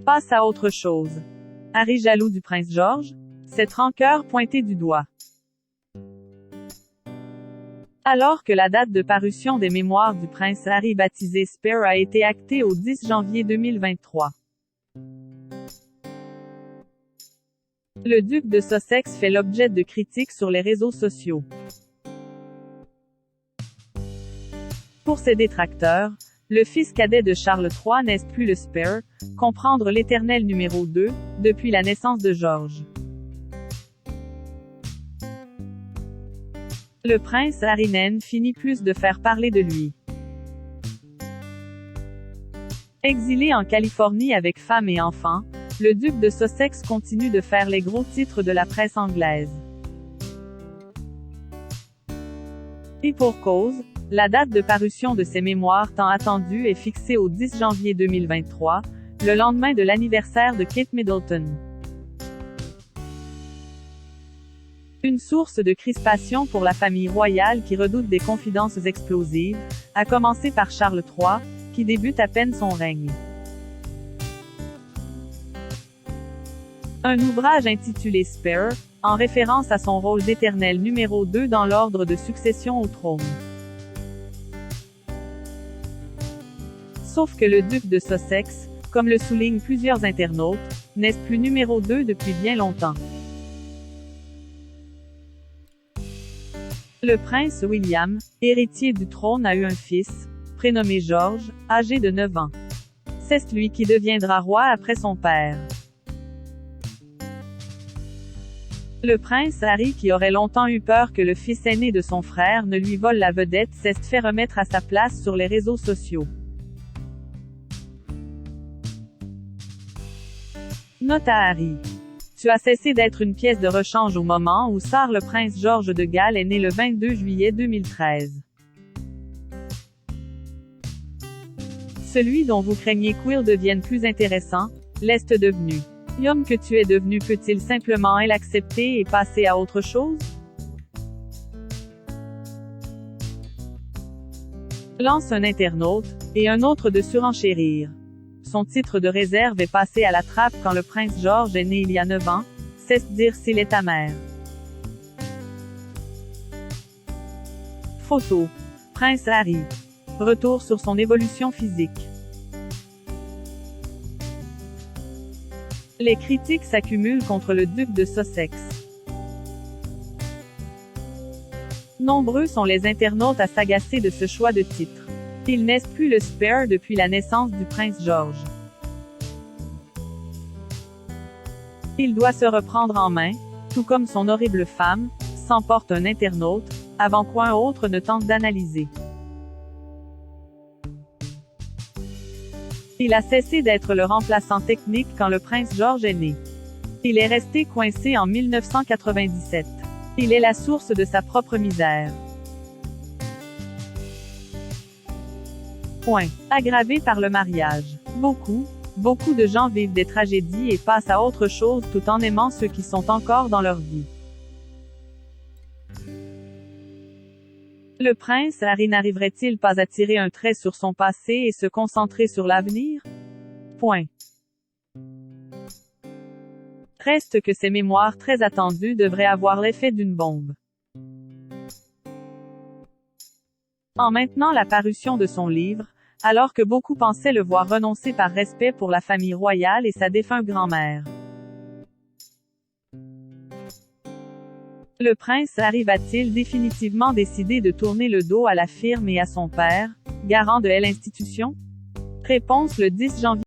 Passe à autre chose. Harry jaloux du prince George? Cette rancœur pointée du doigt. Alors que la date de parution des mémoires du prince Harry baptisé Spare a été actée au 10 janvier 2023. Le duc de Sussex fait l'objet de critiques sur les réseaux sociaux. Pour ses détracteurs, le fils cadet de Charles III n'est plus le Spare, comprendre l'éternel numéro 2, depuis la naissance de George. Le prince Harry finit plus de faire parler de lui. Exilé en Californie avec femme et enfants, le duc de Sussex continue de faire les gros titres de la presse anglaise. Et pour cause, la date de parution de ses mémoires tant attendue est fixée au 10 janvier 2023, le lendemain de l'anniversaire de Kate Middleton. Une source de crispation pour la famille royale qui redoute des confidences explosives, à commencer par Charles III, qui débute à peine son règne. Un ouvrage intitulé Spare, en référence à son rôle d'éternel numéro 2 dans l'ordre de succession au trône. Sauf que le duc de Sussex, comme le soulignent plusieurs internautes, n'est plus numéro 2 depuis bien longtemps. Le prince William, héritier du trône, a eu un fils, prénommé George, âgé de 9 ans. C'est lui qui deviendra roi après son père. Le prince Harry, qui aurait longtemps eu peur que le fils aîné de son frère ne lui vole la vedette, s'est fait remettre à sa place sur les réseaux sociaux. Note à Harry. Tu as cessé d'être une pièce de rechange au moment où sort le prince George de Galles est né le 22 juillet 2013. Celui dont vous craignez qu'il devienne plus intéressant, l'est devenu. L'homme que tu es devenu peut-il simplement l'accepter et passer à autre chose? Lance un internaute, et un autre de surenchérir. Son titre de réserve est passé à la trappe quand le prince George est né il y a 9 ans, cesse dire s'il est amer. Photo. Prince Harry. Retour sur son évolution physique. Les critiques s'accumulent contre le duc de Sussex. Nombreux sont les internautes à s'agacer de ce choix de titre. Il n'est plus le Spare depuis la naissance du prince George. Il doit se reprendre en main, tout comme son horrible femme, s'emporte un internaute, avant qu'un autre ne tente d'analyser. Il a cessé d'être le remplaçant technique quand le prince George est né. Il est resté coincé en 1997. Il est la source de sa propre misère. Point. Aggravé par le mariage. Beaucoup de gens vivent des tragédies et passent à autre chose tout en aimant ceux qui sont encore dans leur vie. Le prince Harry n'arriverait-il pas à tirer un trait sur son passé et se concentrer sur l'avenir? Point. Reste que ces mémoires très attendues devraient avoir l'effet d'une bombe. En maintenant la parution de son livre, alors que beaucoup pensaient le voir renoncer par respect pour la famille royale et sa défunte grand-mère. Le prince Harry va-t-il définitivement décider de tourner le dos à la firme et à son père, garant de l'institution? Réponse le 10 janvier.